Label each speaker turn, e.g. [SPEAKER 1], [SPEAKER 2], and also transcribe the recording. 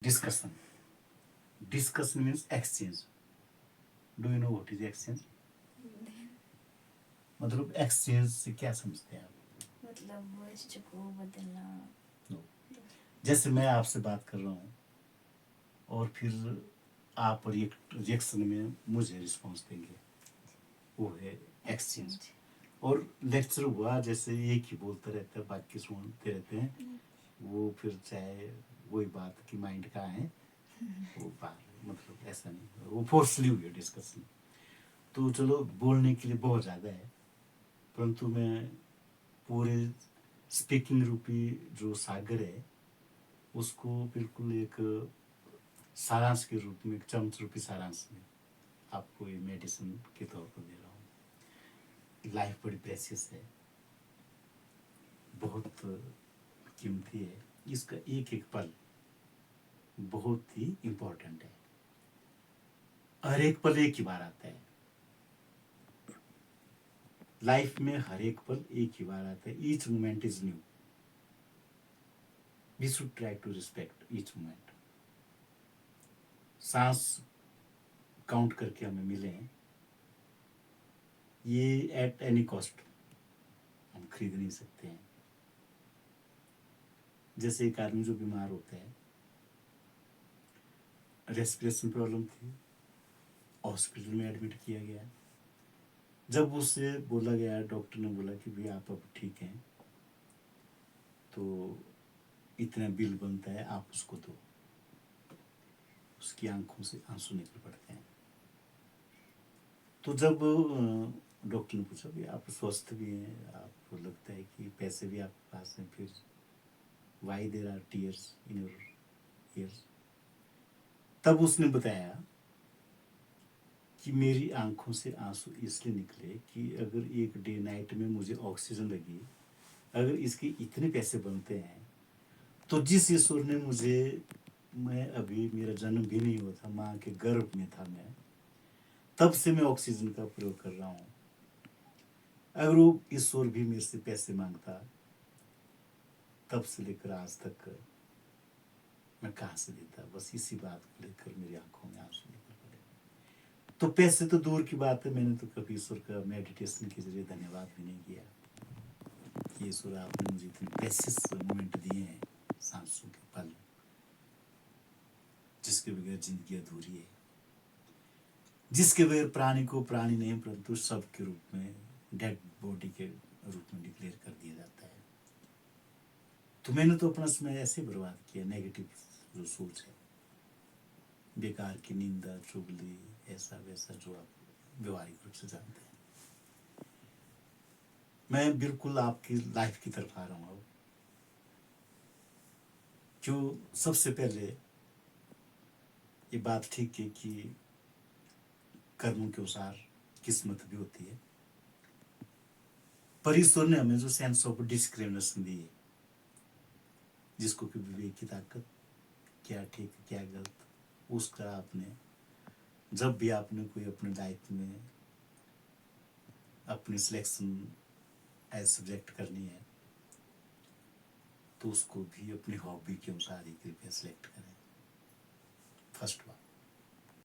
[SPEAKER 1] Discussion. Discussion means exchange. Do you know what is exchange? मतलब exchange से क्या समझते हैं आप?
[SPEAKER 2] मतलब वस्तु को बदलना।
[SPEAKER 1] No. जैसे मैं आपसे बात कर रहा हूँ और फिर आप रिएक्शन में मुझे रिस्पॉन्स देंगे, वो है एक्सचेंज। और लेक्चर हुआ जैसे एक ही बोलते रहते हैं, बाकी सुनते रहते हैं, वो फिर चाहे वही बात की माइंड का है वो बात, मतलब ऐसा नहीं, वो फोर्सली हुई है डिस्कशन। तो चलो बोलने के लिए बहुत ज़्यादा है, परंतु मैं पूरे स्पीकिंग रूपी जो सागर है उसको बिल्कुल एक सारांश के रूप में, एक चमच रूपी सारांश में आपको ये मेडिसिन के तौर पर दे रहा हूँ। लाइफ बड़ी प्रेशियस है, बहुत कीमती है, इसका एक एक पल बहुत ही इम्पोर्टेंट है। हर एक पल एक ही बार आता है लाइफ में, हर एक पल एक ही बार आता है। Each moment is new, we should try to respect each moment. सांस काउंट करके हमें मिले हैं, ये एट एनी कॉस्ट हम खरीद नहीं सकते हैं। जैसे एक आदमी जो बीमार होता है, रेस्पिरेशन प्रॉब्लम थी, हॉस्पिटल में एडमिट किया गया, जब उससे बोला गया, डॉक्टर ने बोला कि भाई आप अब ठीक हैं, तो इतना बिल बनता है, आप उसको दो। उसकी आंखों से आंसू निकल पड़ते हैं। तो जब डॉक्टर ने पूछा कि आप स्वस्थ भी हैं, आपको लगता है कि पैसे भी आपके पास हैं, फिर why there are tears in your ears, तब उसने बताया कि मेरी आंखों से आंसू इसलिए निकले कि अगर एक डे नाइट में मुझे ऑक्सीजन लगी, अगर इसके इतने पैसे बनते हैं, तो जिस ईश्वर ने मुझे, मैं अभी मेरा जन्म भी नहीं हुआ था, माँ के गर्भ में था मैं, तब से मैं ऑक्सीजन का प्रयोग कर रहा हूँ, अगर वो ईश्वर भी मेरे से पैसे मांगता तब से लेकर आज तक, मैं कहाँ से देता? बस इसी बात को लेकर मेरी आंखों में आंसू निकल पड़े। तो पैसे तो दूर की बात है, मैंने तो कभी ईश्वर का मेडिटेशन के जरिए धन्यवाद भी नहीं किया कि ईश्वर आपने मुझे इतने प्रेशियस मोमेंट दिए हैं, सांसों के पल, जिसके बगैर जिंदगी अधूरी है, जिसके बगैर प्राणी को प्राणी नहीं परंतु सब के रूप में, डेड बॉडी के रूप में डिक्लेयर कर दिया जाता है। तो मैंने तो अपना समय ऐसे बर्बाद किया, नेगेटिव जो सोच है, बेकार की निंदा चुगली, ऐसा वैसा जो आप व्यवहारिक रूप से जानते हैं। मैं बिल्कुल आपकी लाइफ की तरफ आ रहा हूँ अब। जो सबसे पहले ये बात ठीक है कि कर्मों के अनुसार किस्मत भी होती है, पर ईश्वर ने हमें जो सेंस ऑफ डिस्क्रिमिनेशन दी है, जिसको कि विवेक की ताकत, क्या ठीक क्या गलत, उसका आपने, जब भी आपने कोई अपने लाइफ में अपनी सिलेक्शन एज सब्जेक्ट करनी है, तो उसको भी अपनी हॉबी के अनुसार ही कृपया सिलेक्ट करें। फर्स्ट बात।